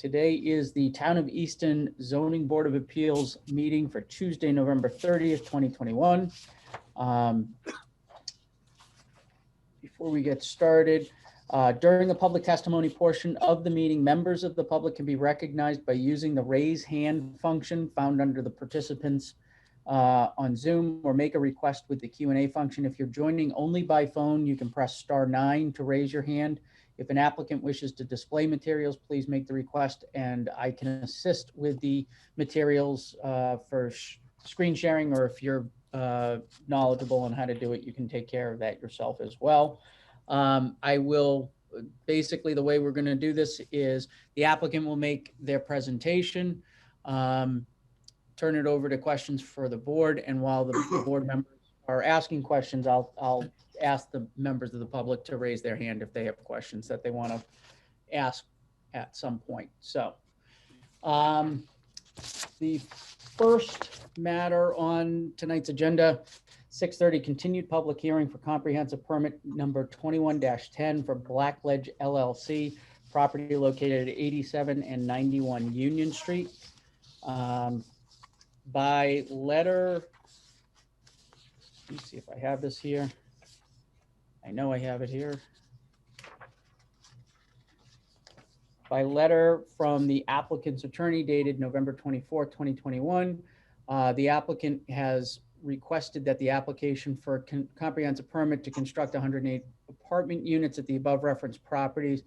Today is the Town of Easton Zoning Board of Appeals meeting for Tuesday, November 30th, 2021. Before we get started, during the public testimony portion of the meeting, members of the public can be recognized by using the raise hand function found under the participants on Zoom, or make a request with the Q&A function. If you're joining only by phone, you can press *9 to raise your hand. If an applicant wishes to display materials, please make the request and I can assist with the materials for screen sharing, or if you're knowledgeable on how to do it, you can take care of that yourself as well. Basically the way we're going to do this is the applicant will make their presentation, turn it over to questions for the board, and while the board members are asking questions, I'll ask the members of the public to raise their hand if they have questions that they want to ask at some point. So the first matter on tonight's agenda, 6:30, continued public hearing for comprehensive permit number 21-10 for Blackledge LLC, property located at 87 and 91 Union Street. By letter, let me see if I have this here. I know I have it here. By letter from the applicant's attorney dated November 24, 2021, the applicant has requested that the application for a comprehensive permit to construct 108 apartment units at the above referenced properties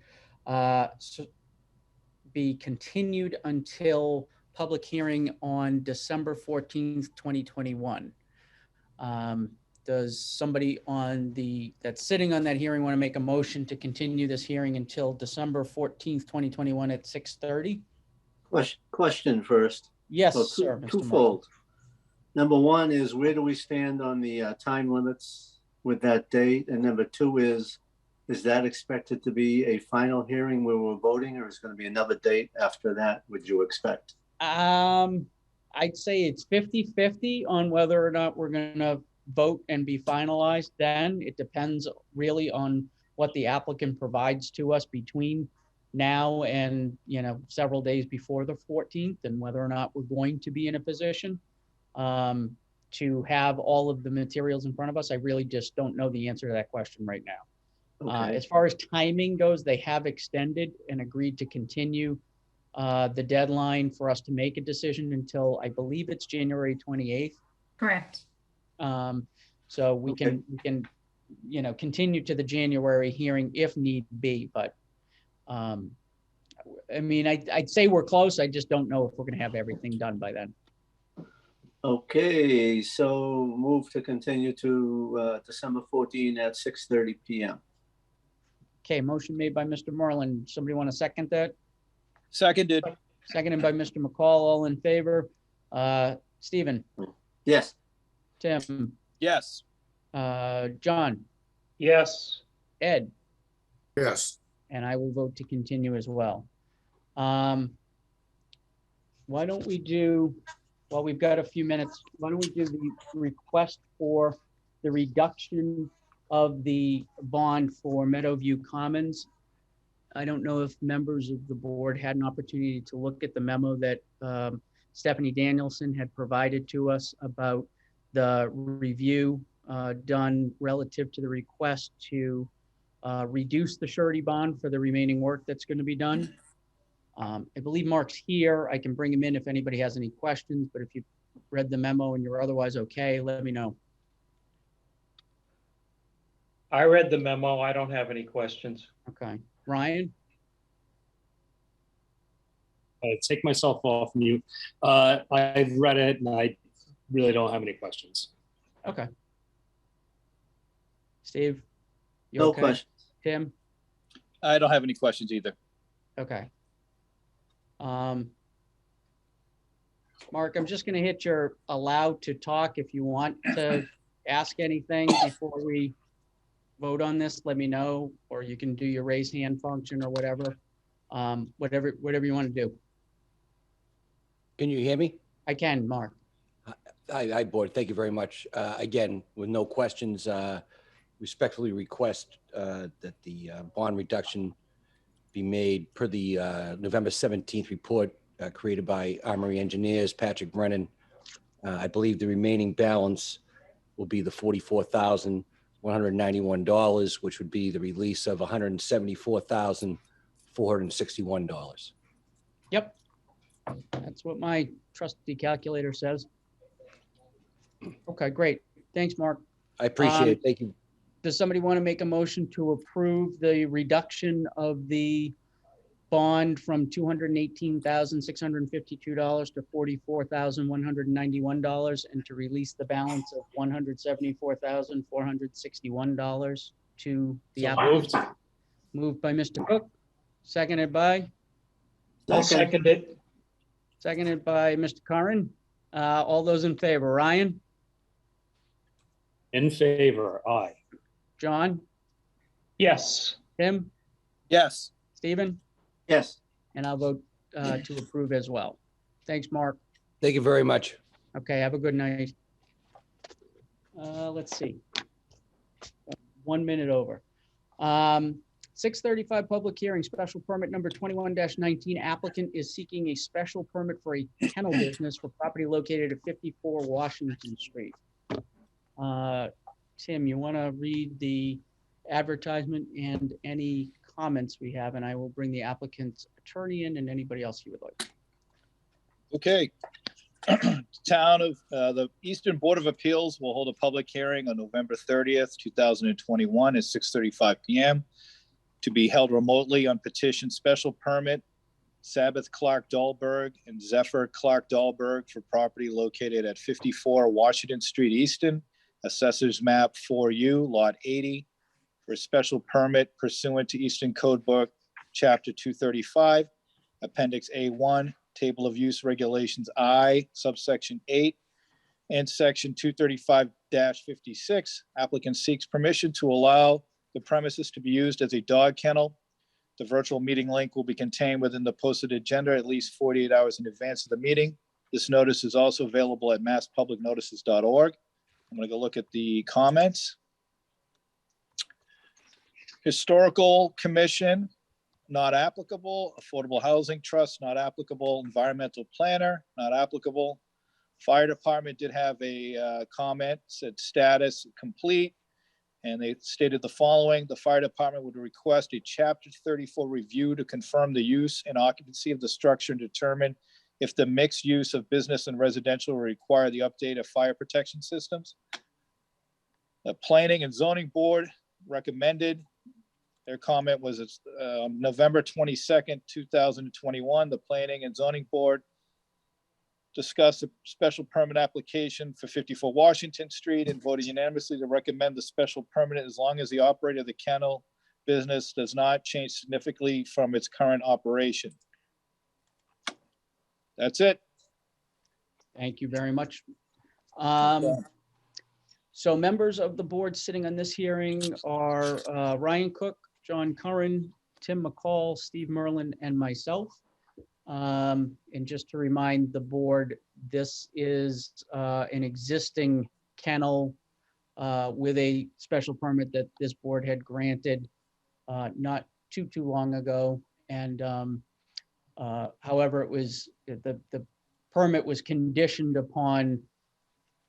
be continued until public hearing on December 14th, 2021. Does somebody that's sitting on that hearing want to make a motion to continue this hearing until December 14th, 2021 at 6:30? Question first. Yes, So sir. Twofold. Number one is, where do we stand on the time limits with that date? And number two is that expected to be a final hearing where we're voting, or is it going to be another date after that, would you expect? I'd say it's 50-50 on whether or not we're going to vote and be finalized. Then it depends really on what the applicant provides to us between now and, several days before the 14th, and whether or not we're going to be in a position to have all of the materials in front of us. I really just don't know the answer to that question right now. Okay. As far as timing goes, they have extended and agreed to continue the deadline for us to make a decision until, I believe it's January 28th. Correct. So we can continue to the January hearing if need be, but I'd say we're close. I just don't know if we're going to have everything done by then. Okay, so move to continue to December 14 at 6:30 p.m. Okay, motion made by Mr. Merlin. Somebody want to second that? Seconded. Seconded by Mr. McCall. All in favor? Stephen? Yes. Tim? Yes. John? Yes. Ed? Yes. And I will vote to continue as well. Why don't we do, while we've got a few minutes, why don't we do the request for the reduction of the bond for Meadowview Commons? I don't know if members of the board had an opportunity to look at the memo that Stephanie Danielson had provided to us about the review done relative to the request to reduce the surety bond for the remaining work that's going to be done. I believe Mark's here. I can bring him in if anybody has any questions, but if you read the memo and you're otherwise okay, let me know. I read the memo. I don't have any questions. Okay. Ryan? Take myself off mute. I've read it and I really don't have any questions. Okay. Steve? You No okay? questions. Tim? I don't have any questions either. Okay. Mark, I'm just going to hit your allowed to talk. If you want to ask anything before we vote on this, let me know, or you can do your raise hand function or whatever. Whatever you want to do. Can you hear me? I can, Mark. Hi, board. Thank you very much. Again, with no questions, respectfully request that the bond reduction be made per the November 17th report created by Armory Engineers, Patrick Brennan. I believe the remaining balance will be the $44,191, which would be the release of $174,461. Yep. That's what my trusty calculator says. Okay, great. Thanks, Mark. I appreciate it. Thank you. Does somebody want to make a motion to approve the reduction of the bond from $218,652 to $44,191 and to release the balance of $174,461 to the So applicant? moved. Moved by Mr. Cook, seconded by I'll second it. Mr. Curran. All those in favor, Ryan, In favor, aye. John, Yes. Tim, Yes. Stephen, Yes, and I'll vote to approve as well. Thanks, Mark. Thank you very much. Okay, have a good night. Let's see. 1 minute over. 6:35 public hearing, special permit number 21-19. Applicant is seeking a special permit for a kennel business for property located at 54 Washington Street. Tim, you want to read the advertisement and any comments we have, and I will bring the applicant's attorney in and anybody else you would like. Okay. Town of the Easton Board of Appeals will hold a public hearing on November 30th, 2021 at 6:35 p.m. to be held remotely on petition special permit Sabbath Clark Dahlberg and Zephyr Clark Dahlberg for property located at 54 Washington Street, Easton, Assessors Map 4U, Lot 80, for a special permit pursuant to Easton Code Book, Chapter 235, Appendix A1, Table of Use Regulations I, subsection 8, and Section 235-56. Applicant seeks permission to allow the premises to be used as a dog kennel. The virtual meeting link will be contained within the posted agenda at least 48 hours in advance of the meeting. This notice is also available at masspublicnotices.org. I'm going to go look at the comments. Historical Commission, not applicable. Affordable Housing Trust, not applicable. Environmental Planner, not applicable. Fire Department did have a comment, said status complete. And they stated the following: the fire department would request a Chapter 34 review to confirm the use and occupancy of the structure and determine if the mixed use of business and residential will require the update of fire protection systems. The Planning and Zoning Board recommended. Their comment was November 22nd, 2021. The Planning and Zoning Board discussed a special permit application for 54 Washington Street and voted unanimously to recommend the special permit as long as the operator of the kennel business does not change significantly from its current operation. That's it. Thank you very much. So members of the board sitting on this hearing are Ryan Cook, John Curran, Tim McCall, Steve Merlin, and myself. And just to remind the board, this is an existing kennel with a special permit that this board had granted not too long ago. And however, it was the permit was conditioned upon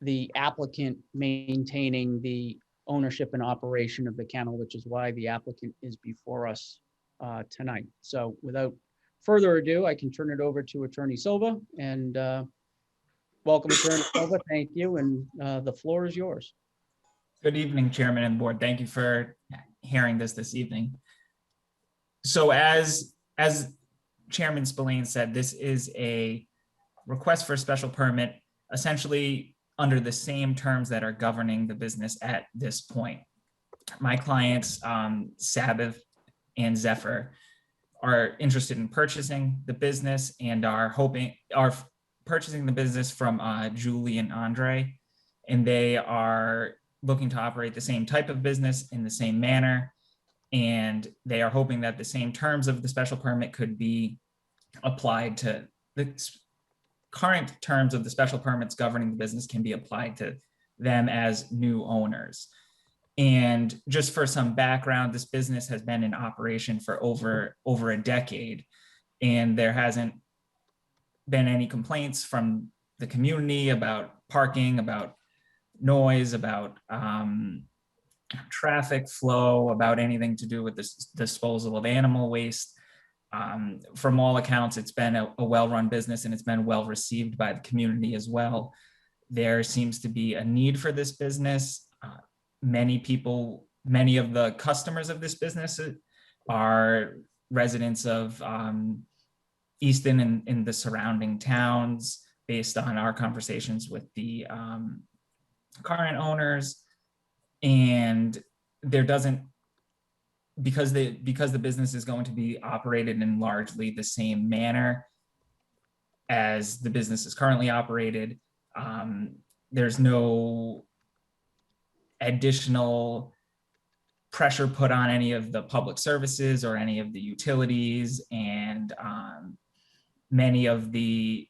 the applicant maintaining the ownership and operation of the kennel, which is why the applicant is before us tonight. So without further ado, I can turn it over to Attorney Silva, and welcome, Attorney Silva. Thank you, and the floor is yours. Good evening, Chairman and Board. Thank you for hearing this evening. So as Chairman Spillane said, this is a request for a special permit, essentially under the same terms that are governing the business at this point. My clients, Sabbath and Zephyr, are interested in purchasing the business and are purchasing the business from Julie and Andre, and they are looking to operate the same type of business in the same manner, and they are hoping that the same terms of the special permit could be applied to the current terms of the special permits governing the business can be applied to them as new owners. And just for some background, this business has been in operation for over a decade, and there hasn't been any complaints from the community about parking, about noise, about traffic flow, about anything to do with this disposal of animal waste. From all accounts, it's been a well-run business, and it's been well received by the community as well. There seems to be a need for this business. Many of the customers of this business are residents of Easton and in the surrounding towns, based on our conversations with the current owners. And there doesn't, because the business is going to be operated in largely the same manner as the business is currently operated, there's no additional pressure put on any of the public services or any of the utilities, and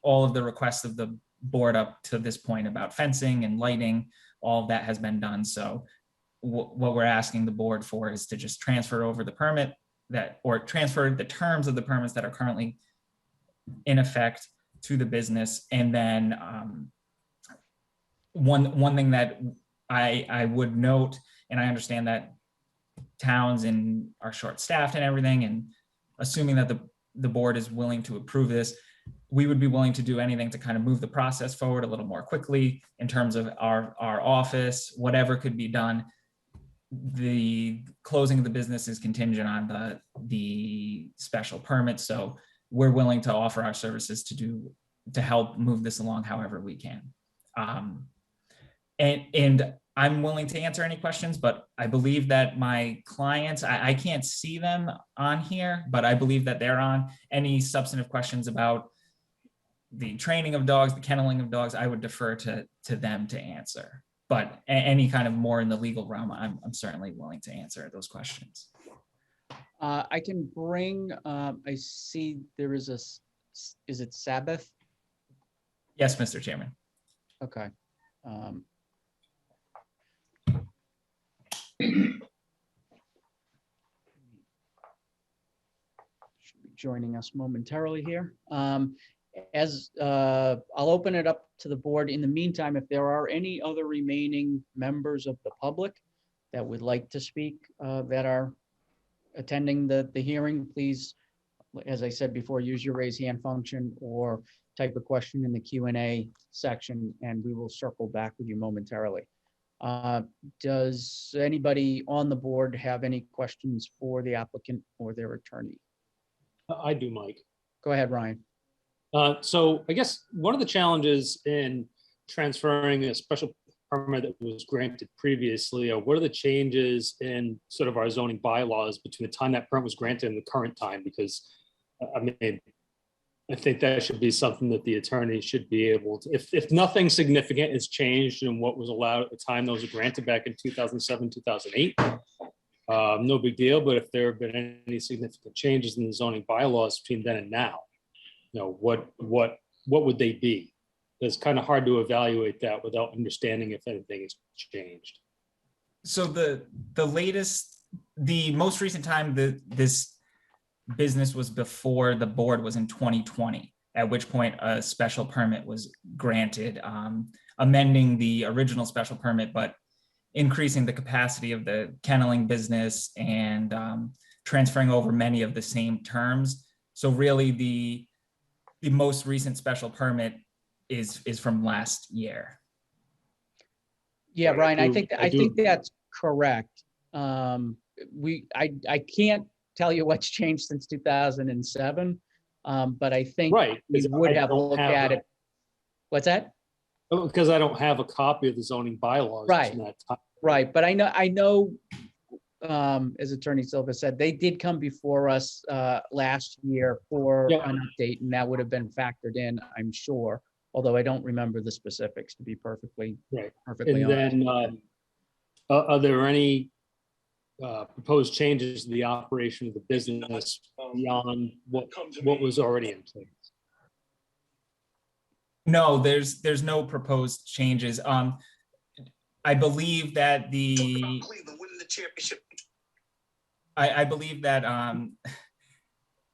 all of the requests of the board up to this point about fencing and lighting, all of that has been done. So what we're asking the board for is to just transfer over the permit or transfer the terms of the permits that are currently in effect to the business. And then one thing that I would note, and I understand that towns are short-staffed and everything, and assuming that the board is willing to approve this, we would be willing to do anything to kind of move the process forward a little more quickly in terms of our office, whatever could be done. The closing of the business is contingent on the special permit, so we're willing to offer our services to help move this along however we can. And I'm willing to answer any questions, but I believe that my clients, I can't see them on here, but I believe that they're on. Any substantive questions about the training of dogs, the kenneling of dogs, I would defer to them to answer. But any kind of more in the legal realm, I'm certainly willing to answer those questions. I can bring, I see there is is it Sabbath? Yes, Mr. Chairman. Okay. Should be joining us momentarily here. I'll open it up to the board. In the meantime, if there are any other remaining members of the public that would like to speak, that are attending the hearing, please, as I said before, use your raise hand function or type a question in the Q&A section, and we will circle back with you momentarily. Does anybody on the board have any questions for the applicant or their attorney? I do, Mike. Go ahead, Ryan. So I guess one of the challenges in transferring a special permit that was granted previously, or what are the changes in sort of our zoning bylaws between the time that permit was granted and the current time? Because I mean, I think that should be something that the attorney should be able to, if nothing significant has changed in what was allowed at the time those were granted back in 2007, 2008, no big deal. But if there have been any significant changes in the zoning bylaws between then and now, you know, what would they be? It's kind of hard to evaluate that without understanding if anything has changed. So the most recent time this business was before the board was in 2020, at which point a special permit was granted, amending the original special permit, but increasing the capacity of the kenneling business and transferring over many of the same terms. So really the most recent special permit is from last year. Yeah, Right, Ryan, I think that's correct. I can't tell you what's changed since 2007, but I think Right, we would have looked at it. What's that? Because I don't have a copy of the zoning bylaws. Right. from that time. Right, but I know, as Attorney Silva said, they did come before us last year for Yeah. an update, and that would have been factored in, I'm sure. Although I don't remember the specifics, to be perfectly Right. honest. And then are there any proposed changes to the operation of the business beyond what was already in place? No, there's no proposed changes. I believe that I believe that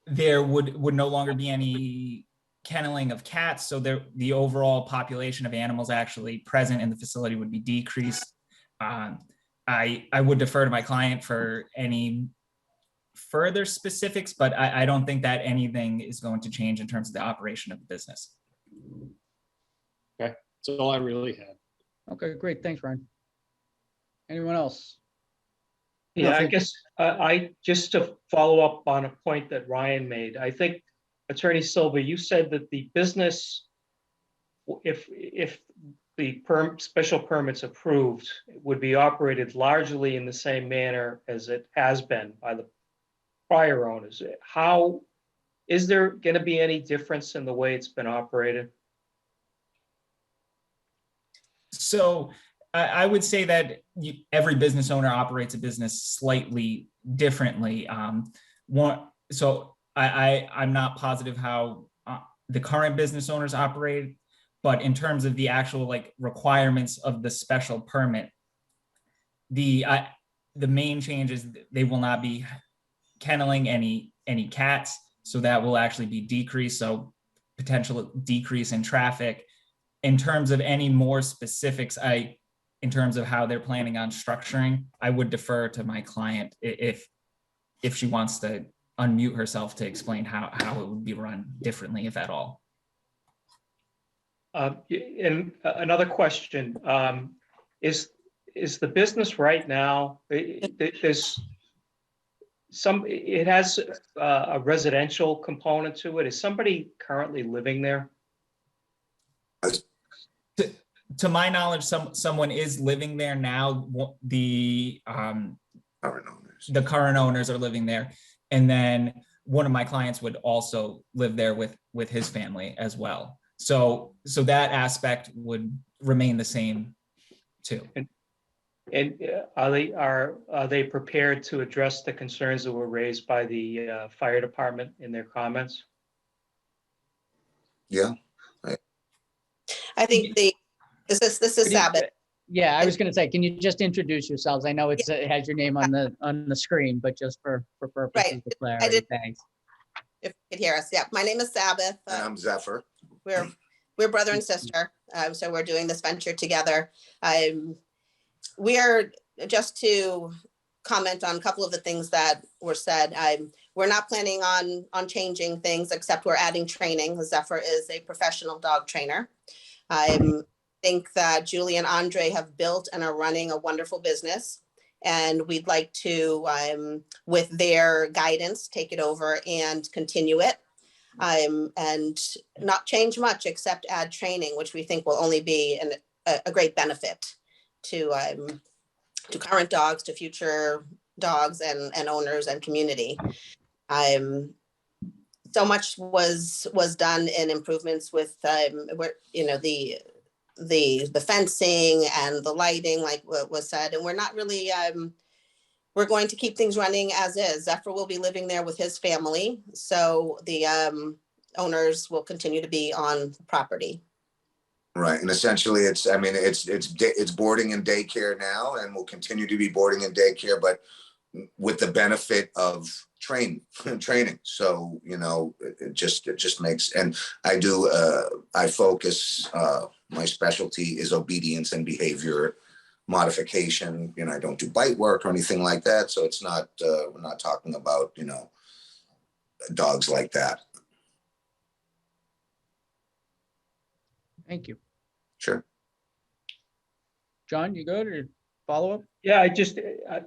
there would no longer be any kenneling of cats, so the overall population of animals actually present in the facility would be decreased. I would defer to my client for any further specifics, but I don't think that anything is going to change in terms of the operation of the business. Okay, that's all I really had. Okay, great. Thanks, Ryan. Anyone else? Yeah, I Nothing. guess I just to follow up on a point that Ryan made, I think Attorney Silva, you said that the business, if the special permit's approved, would be operated largely in the same manner as it has been by the prior owners. How is there going to be any difference in the way it's been operated? So I would say that every business owner operates a business slightly differently. I'm not positive how the current business owners operate, but in terms of the actual like requirements of the special permit, the main change is they will not be kenneling any cats, so that will actually be decreased. So potential decrease in traffic. In terms of any more specifics, in terms of how they're planning on structuring, I would defer to my client if she wants to unmute herself to explain how it would be run differently, if at all. And another question, is the business right now, it has a residential component to it. Is somebody currently living there? To my knowledge, someone is living there now. The current owners are living there, and then one of my clients would also live there with his family as well. So that aspect would remain the same too. And are they prepared to address the concerns that were raised by the fire department in their comments? Yeah. I think this is Sabbath. Yeah, I was going to say, can you just introduce yourselves? I know it has your name on the screen, but just for purposes of clarity, thanks. If you could hear us, yeah. My name is Sabbath. And I'm Zephyr. We're brother and sister, so we're doing this venture together. We are, just to comment on a couple of the things that were said, we're not planning on changing things, except we're adding training. Zephyr is a professional dog trainer. I think that Julie and Andre have built and are running a wonderful business, and we'd like to, with their guidance, take it over and continue it, and not change much except add training, which we think will only be a great benefit to current dogs, to future dogs and owners and community. So much was done in improvements with the fencing and the lighting, like what was said, and we're not really we're going to keep things running as is. Zephyr will be living there with his family, so the owners will continue to be on the property. Right, and essentially it's boarding and daycare now, and will continue to be boarding and daycare, but with the benefit of training. So, it just makes, and I focus, my specialty is obedience and behavior modification. I don't do bite work or anything like that. So it's not, we're not talking about, dogs like that. Thank you. Sure. John, you good, or follow up? Yeah,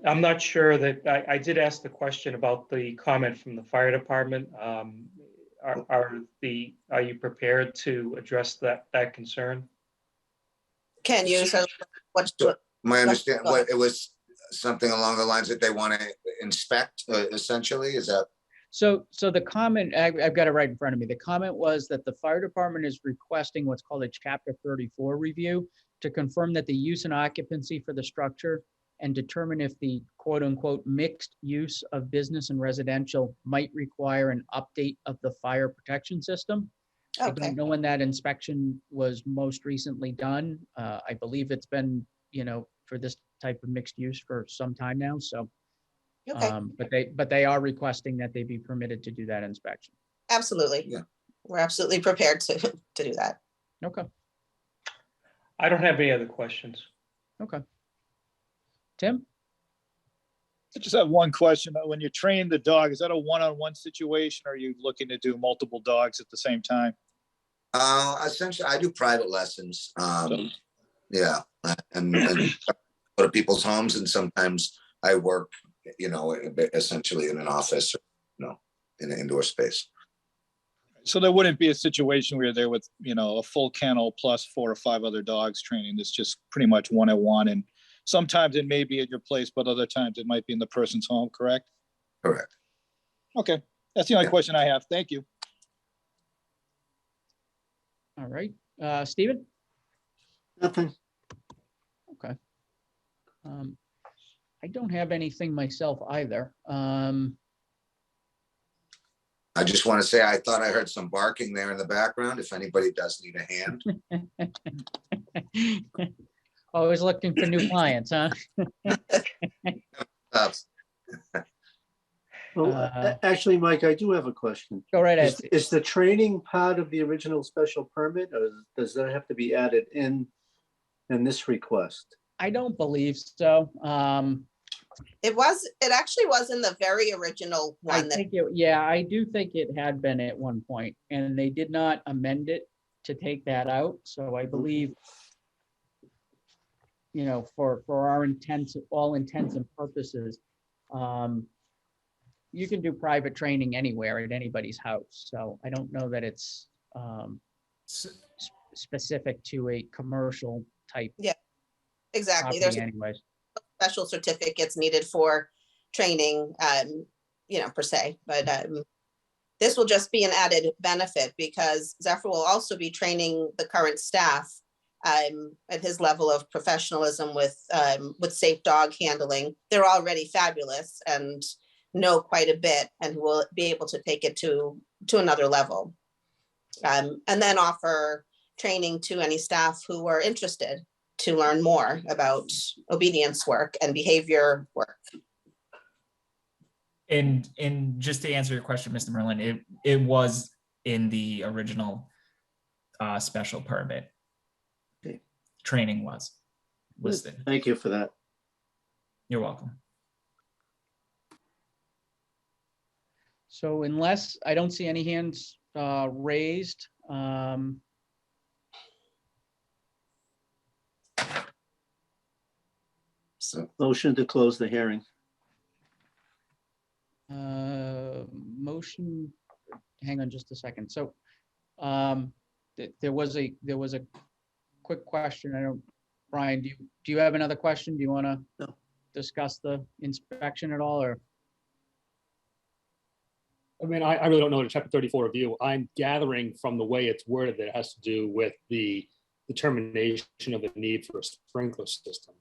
I'm not sure that I did ask the question about the comment from the fire department. Are you prepared to address that concern? Can you? So my understanding, it was something along the lines that they want to inspect, essentially, is that? So the comment, I've got it right in front of me. The comment was that the fire department is requesting what's called a Chapter 34 review to confirm that the use and occupancy for the structure and determine if the quote unquote mixed use of business and residential might require an update of the fire protection system. Okay. I don't know when that inspection was most recently done. I believe it's been, for this type of mixed use for some time now, so. Okay, But they are requesting that they be permitted to do that inspection. absolutely. Yeah. We're absolutely prepared to do that. Okay, I don't have any other questions. okay. Tim? I just have one question. When you train the dog, is that a one-on-one situation? Or are you looking to do multiple dogs at the same time? Essentially, I do private lessons. Yeah, and go to people's homes, and sometimes I work, essentially in an office, or, in an indoor space. So there wouldn't be a situation where you're there with, a full kennel plus 4 or 5 other dogs training. It's just pretty much one-on-one. And sometimes it may be at your place, but other times it might be in the person's home, correct? Correct. Okay, that's the only Yeah. question I have. Thank you. All right, Stephen? Nothing. Okay. I don't have anything myself either. I just want to say, I thought I heard some barking there in the background. If anybody does need a hand. Always looking for new clients, huh? Well, actually, Mike, I do have a question. Go right ahead. Is the training part of the original special permit, or does that have to be added in this request? I don't believe so. It actually was in the very original I one that, think I do think it had been at one point, and they did not amend it to take that out. So I believe, for all intents and purposes, you can do private training anywhere at anybody's house. So I don't know that it's specific to a commercial type exactly, property there's anyways. special certificates needed for training, per se, but this will just be an added benefit because Zephyr will also be training the current staff at his level of professionalism with safe dog handling. They're already fabulous and know quite a bit and will be able to take it to another level. And then offer training to any staff who are interested to learn more about obedience work and behavior work. And just to answer your question, Mr. Merlin, it was in the original special permit. Okay. Training was listed. Thank you for that. You're welcome. So unless I don't see any hands raised, So Motion to close the hearing. motion, hang on just a second. So there was a quick question. I don't, Brian, do you have another question? Do you want to No. discuss the inspection at all, or? I mean, I really don't know what a chapter 34 review. I'm gathering from the way it's worded that it has to do with the determination of the need for a sprinkler system.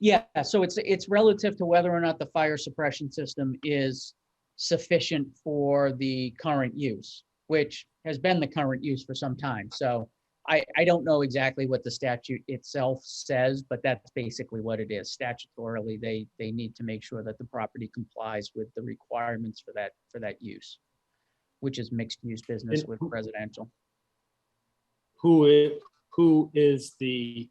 Yeah, so it's relative to whether or not the fire suppression system is sufficient for the current use, which has been the current use for some time. So I don't know exactly what the statute itself says, but that's basically what it is. Statutorily, they need to make sure that the property complies with the requirements for that use, which is mixed use business with residential. Who is the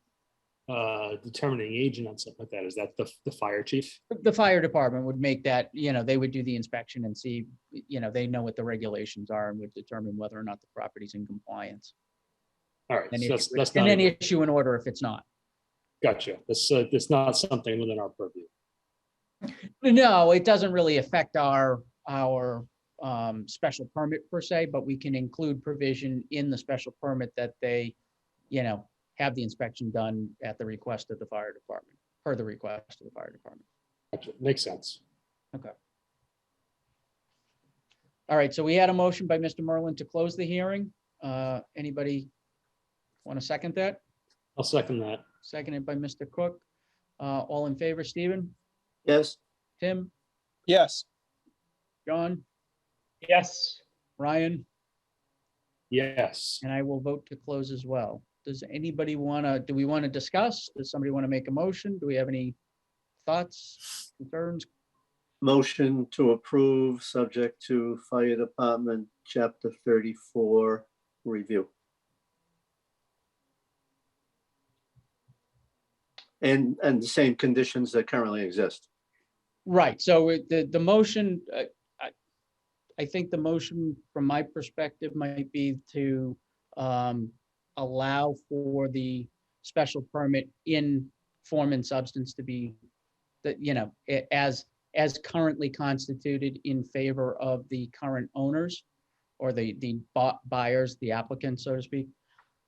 determining agent on something like that? Is that the fire chief? The fire department would make that, they would do the inspection and see, they know what the regulations are and would determine whether or not the property's in compliance. All right, And so that's and not then even- issue an order if it's not. Gotcha. That's not something within our purview. No, it doesn't really affect our special permit per se, but we can include provision in the special permit that they, have the inspection done at the request of the fire department, per the request of the fire department. Gotcha. Makes sense. Okay. All right, so we had a motion by Mr. Merlin to close the hearing. Anybody want to second that? I'll second that. Seconded by Mr. Cook. All in favor, Stephen, Yes, Tim, Yes, John, Yes, Ryan, Yes. and I will vote to close as well. does anybody want to, do we want to discuss? Does somebody want to make a motion? Do we have any thoughts, concerns? Motion to approve, subject to fire department, chapter 34 review. And the same conditions that currently exist. Right, so the motion, I think the motion from my perspective might be to allow for the special permit in form and substance to be, that, you know, as currently constituted in favor of the current owners or the buyers, the applicants, so to speak.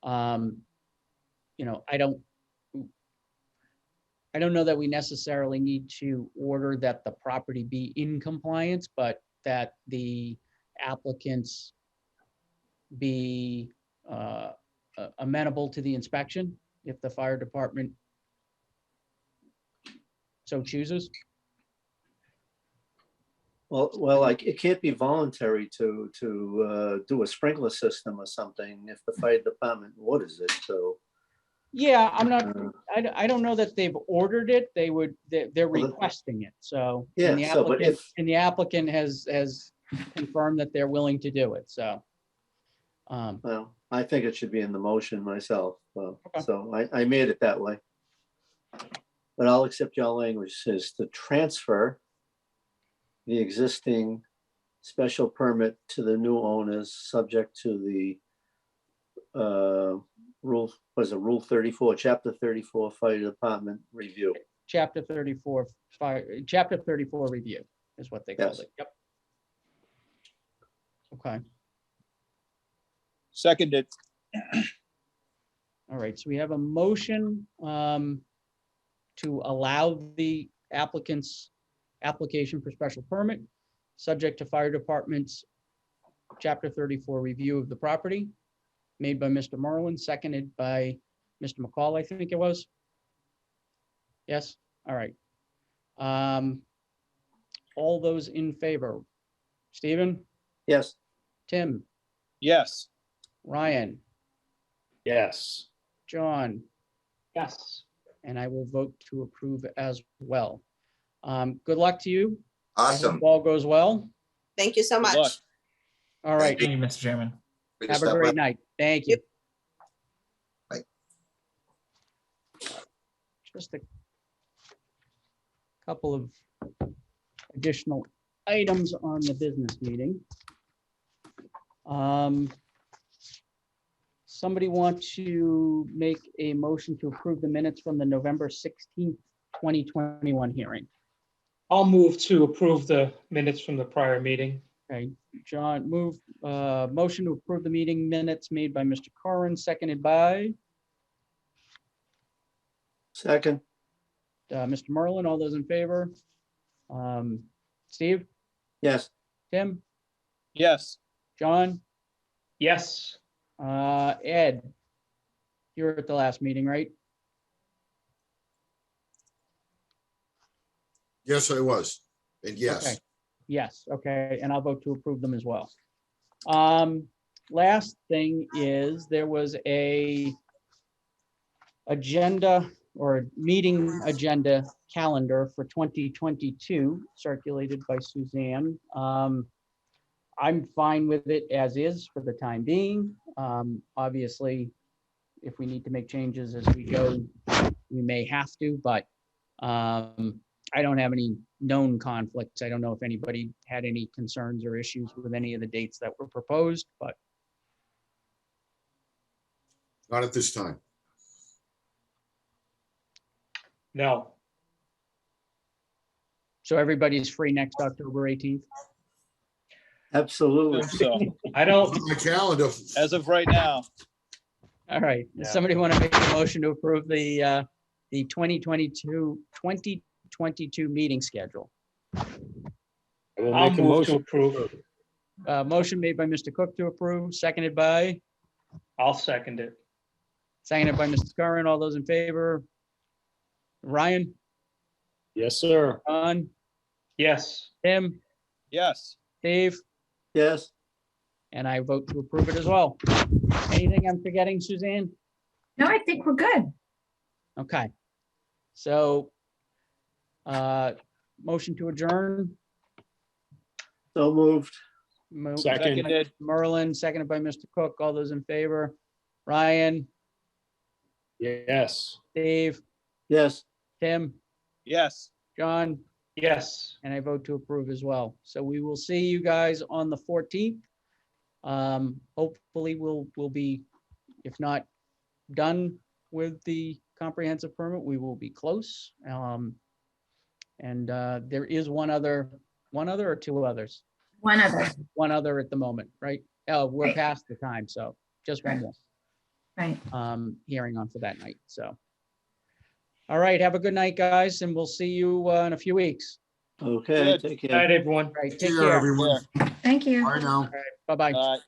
You know, I don't know that we necessarily need to order that the property be in compliance, but that the applicants be amenable to the inspection if the fire department so chooses. Well, like, it can't be voluntary to do a sprinkler system or something if the fire department orders it, so. Yeah, I'm not, I don't know that they've ordered it. They're Well, the- requesting it, so. Yeah, and the so, but applicant- if- And the applicant has confirmed that they're willing to do it, so. Well, I think it should be in the motion myself, Okay. so I made it that way. But I'll accept your language, says to transfer the existing special permit to the new owners, subject to the rule, was it Rule 34, Chapter 34 Fire Department review. Chapter 34, Chapter 34 review is what they called Yes. it, yep. Okay, Seconded. all right, so we have a motion to allow the applicant's application for special permit, subject to fire department's Chapter 34 review of the property, made by Mr. Merlin, seconded by Mr. McCall, I think it was. Yes, all right. All those in favor? Stephen, Yes, Tim, Yes. Ryan, Yes. John, Yes. and I will vote to approve as well. Good luck to you. I hope Awesome. all goes well. Thank you so Good luck. much. All right, Thank you, Mr. Chairman. We can have a stop great by. night. Thank you. Bye. Just a couple of additional items on the business meeting. Somebody want to make a motion to approve the minutes from the November 16th, 2021 hearing? I'll move to approve the minutes from the prior meeting. Okay, John, motion to approve the meeting minutes made by Mr. Corrin, seconded by second, Mr. Merlin. All those in favor? Steve, yes, Tim, Yes. John, Yes. Ed, you were at the last meeting, right? Yes, I was. And Okay. yes, Yes, okay, and I'll vote to approve them as well. Last thing is, there was a agenda or meeting agenda calendar for 2022 circulated by Suzanne. I'm fine with it as is for the time being. Obviously, if we need to make changes as we go, we may have to, but I don't have any known conflicts. I don't know if anybody had any concerns or issues with any of the dates that were proposed, but not at this time. No. so everybody's free next October 18th. absolutely. So, I don't, On my calendar, as of right now, All right, Yeah. does somebody want to make a motion to approve the 2022 meeting schedule? I will I'll make a move to motion. approve. Motion made by Mr. Cook to approve, seconded by Second it. Mr. Curran. All those in favor? Ryan, Yes, sir. John, Yes. Tim, yes. Dave, Yes, and I vote to approve it as well. Anything I'm forgetting, Suzanne? No, I think we're good. Okay. So, motion to adjourn. So moved. Second. Seconded. Merlin, seconded by Mr. Cook. All those in favor? Ryan, Yes. Dave, Yes. Tim, Yes. John, Yes. and I vote to approve as well. So we will see you guys on the 14th. Hopefully we'll be, if not done with the comprehensive permit, we will be close. And there is one other or two others? One other, One other at the moment, right? Oh, we're Right. past the time, so just one more right. hearing on for that night, so. All right, have a good night, guys, and we'll see you in a few weeks. Okay, Good. take Good care. night, everyone. All right, take See you, care. everyone. Thank you. Bye now. Bye-bye. All right.